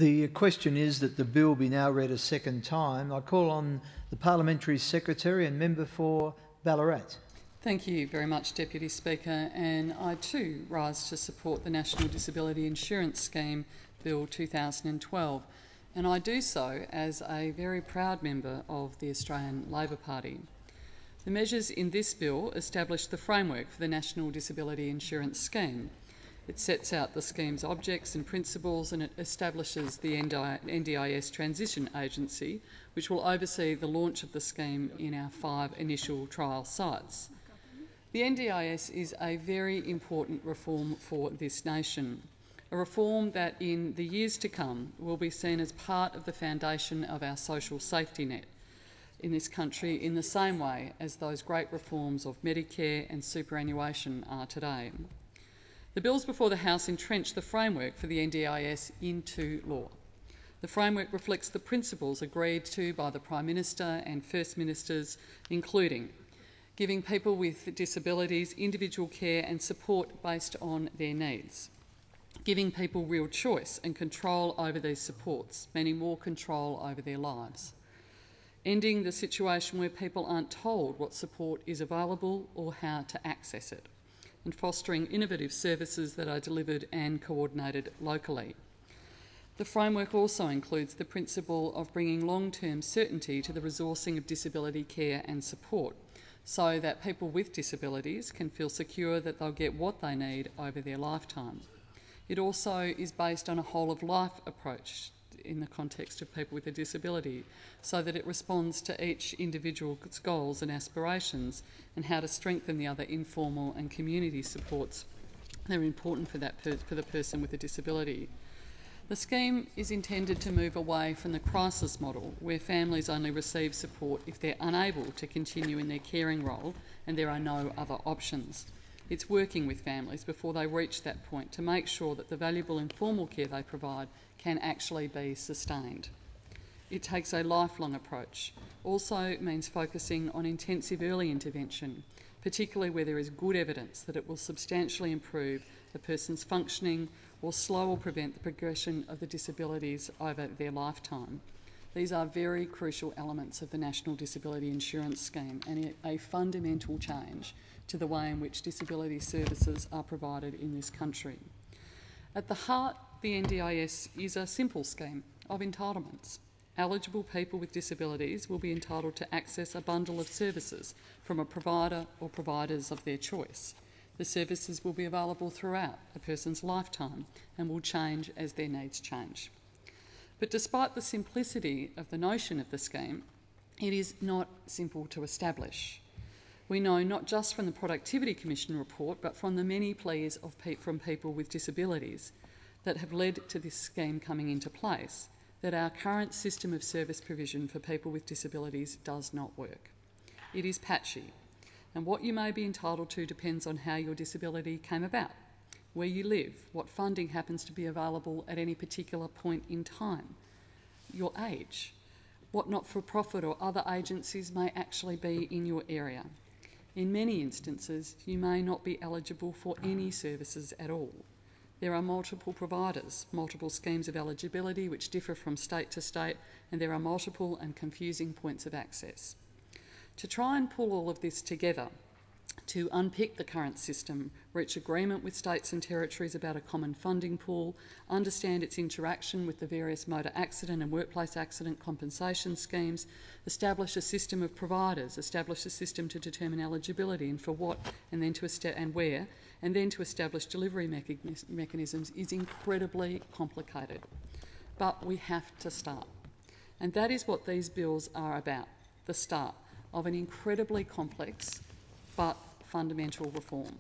The question is that the bill be now read a second time. I call on the Parliamentary Secretary and Member for Ballarat. Thank you very much, Deputy Speaker, and I too rise to support the National Disability Insurance Scheme Bill 2012, and I do so as a very proud member of the Australian Labor Party. The measures in this bill establish the framework for the National Disability Insurance Scheme. It sets out the scheme's objects and principles, and it establishes the NDIS Transition Agency, which will oversee the launch of the scheme in our 5 initial trial sites. The NDIS is a very important reform for this nation, a reform that in the years to come will be seen as part of the foundation of our social safety net in this country, in the same way as those great reforms of Medicare and superannuation are today. The bills before the House entrench the framework for the NDIS into law. The framework reflects the principles agreed to by the Prime Minister and First Ministers, including giving people with disabilities individual care and support based on their needs, giving people real choice and control over these supports, meaning more control over their lives, ending the situation where people aren't told what support is available or how to access it, and fostering innovative services that are delivered and coordinated locally. The framework also includes the principle of bringing long-term certainty to the resourcing of disability care and support, so that people with disabilities can feel secure that they'll get what they need over their lifetime. It also is based on a whole-of-life approach in the context of people with a disability, so that it responds to each individual's goals and aspirations and how to strengthen the other informal and community supports that are important for the person with a disability. The scheme is intended to move away from the crisis model, where families only receive support if they're unable to continue in their caring role and there are no other options. It's working with families before they reach that point to make sure that the valuable informal care they provide can actually be sustained. It takes a lifelong approach. Also means focusing on intensive early intervention, particularly where there is good evidence that it will substantially improve a person's functioning or slow or prevent the progression of the disabilities over their lifetime. These are very crucial elements of the National Disability Insurance Scheme and a fundamental change to the way in which disability services are provided in this country. At the heart, the NDIS is a simple scheme of entitlements. Eligible people with disabilities will be entitled to access a bundle of services from a provider or providers of their choice. The services will be available throughout a person's lifetime and will change as their needs change. But despite the simplicity of the notion of the scheme, it is not simple to establish. We know not just from the Productivity Commission report, but from the many pleas from people with disabilities that have led to this scheme coming into place, that our current system of service provision for people with disabilities does not work. It is patchy, and what you may be entitled to depends on how your disability came about, where you live, what funding happens to be available at any particular point in time, your age, what not-for-profit or other agencies may actually be in your area. In many instances, you may not be eligible for any services at all. There are multiple providers, multiple schemes of eligibility which differ from state to state, and there are multiple and confusing points of access. To try and pull all of this together, to unpick the current system, reach agreement with states and territories about a common funding pool, understand its interaction with the various motor accident and workplace accident compensation schemes, establish a system of providers, establish a system to determine eligibility and for what, and then to establish delivery mechanisms is incredibly complicated. But we have to start. And that is what these bills are about, the start of an incredibly complex but fundamental reform.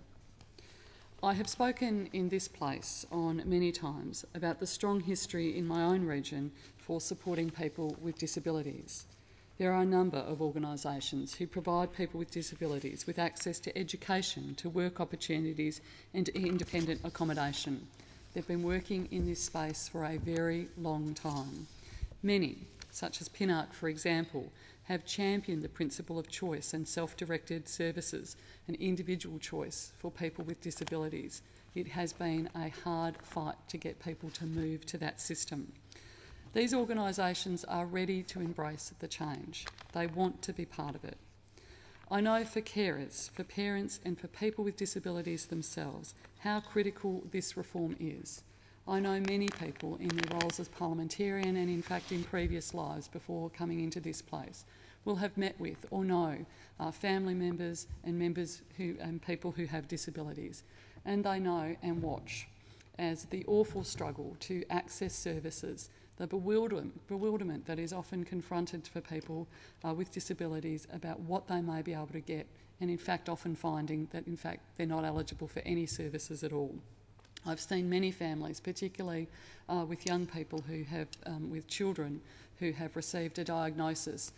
I have spoken in this place on many times about the strong history in my own region for supporting people with disabilities. There are a number of organisations who provide people with disabilities with access to education, to work opportunities and to independent accommodation. They've been working in this space for a very long time. Many, such as PINARC for example, have championed the principle of choice and self-directed services and individual choice for people with disabilities. It has been a hard fight to get people to move to that system. These organisations are ready to embrace the change. They want to be part of it. I know for carers, for parents and for people with disabilities themselves how critical this reform is. I know many people in their roles as parliamentarian and in fact in previous lives before coming into this place will have met with or know family members and people who have disabilities, and they know and watch as the awful struggle to access services, the bewilderment that is often confronted for people with disabilities about what they may be able to get, and in fact often finding that in fact they're not eligible for any services at all. I've seen many families, particularly with young people who have, with children who have received a diagnosis,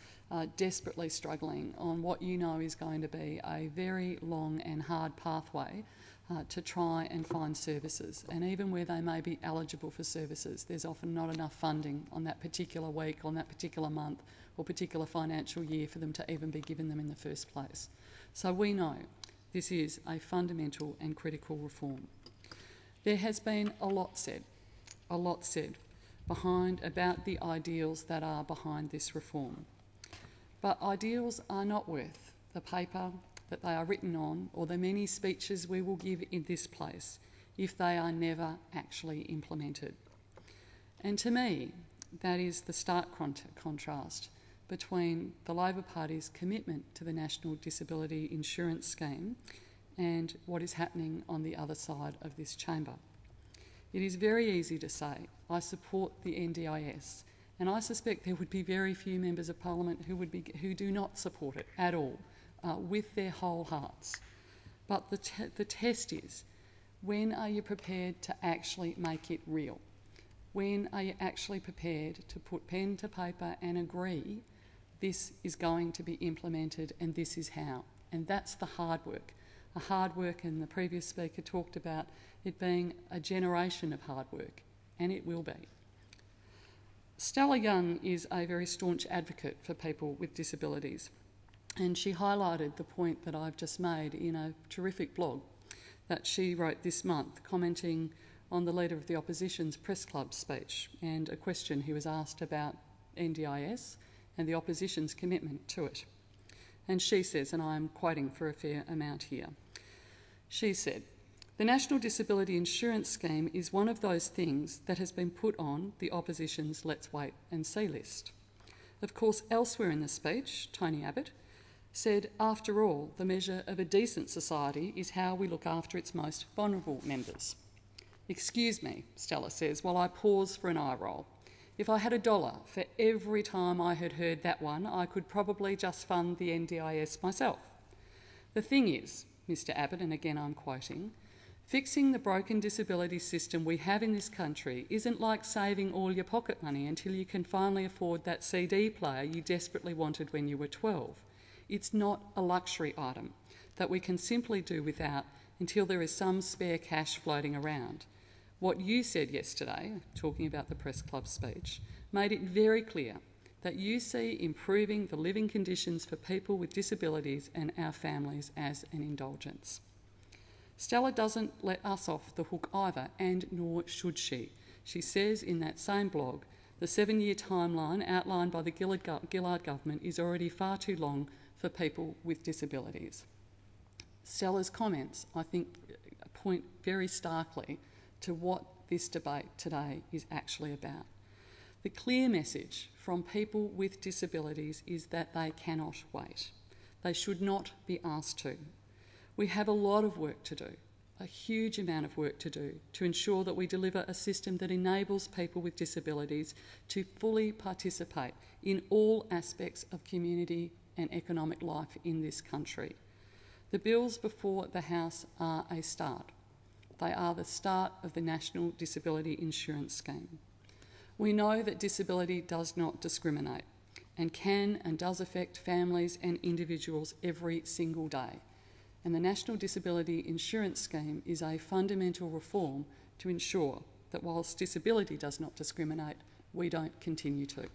desperately struggling on what you know is going to be a very long and hard pathway to try and find services. And even where they may be eligible for services, there's often not enough funding on that particular week, on that particular month or particular financial year for them to even be given them in the first place. So we know this is a fundamental and critical reform. There has been a lot said about the ideals that are behind this reform. But ideals are not worth the paper that they are written on or the many speeches we will give in this place if they are never actually implemented. And to me, that is the stark contrast between the Labor Party's commitment to the National Disability Insurance Scheme and what is happening on the other side of this chamber. It is very easy to say, I support the NDIS, and I suspect there would be very few members of Parliament who do not support it at all, with their whole hearts. But the test is, when are you prepared to actually make it real? When are you actually prepared to put pen to paper and agree this is going to be implemented and this is how? And that's the hard work. A hard work, and the previous speaker talked about it being a generation of hard work, and it will be. Stella Young is a very staunch advocate for people with disabilities, and she highlighted the point that I've just made in a terrific blog that she wrote this month, commenting on the Leader of the Opposition's press club speech and a question he was asked about NDIS and the Opposition's commitment to it. And she says, and I'm quoting for a fair amount here, she said, "The National Disability Insurance Scheme is one of those things that has been put on the Opposition's Let's Wait and See list." Of course, elsewhere in the speech, Tony Abbott said, after all, the measure of a decent society is how we look after its most vulnerable members. Excuse me, Stella says, while I pause for an eye roll. If I had $1 for every time I had heard that one, I could probably just fund the NDIS myself. The thing is, Mr Abbott, and again I'm quoting, fixing the broken disability system we have in this country isn't like saving all your pocket money until you can finally afford that CD player you desperately wanted when you were 12. It's not a luxury item that we can simply do without until there is some spare cash floating around. What you said yesterday, talking about the press club speech, made it very clear that you see improving the living conditions for people with disabilities and our families as an indulgence. Stella doesn't let us off the hook either, and nor should she. She says in that same blog, the 7-year timeline outlined by the Gillard government is already far too long for people with disabilities. Stella's comments, I think, point very starkly to what this debate today is actually about. The clear message from people with disabilities is that they cannot wait. They should not be asked to. We have a lot of work to do, a huge amount of work to do, to ensure that we deliver a system that enables people with disabilities to fully participate in all aspects of community and economic life in this country. The bills before the House are a start. They are the start of the National Disability Insurance Scheme. We know that disability does not discriminate and can and does affect families and individuals every single day. And the National Disability Insurance Scheme is a fundamental reform to ensure that whilst disability does not discriminate, we don't continue to.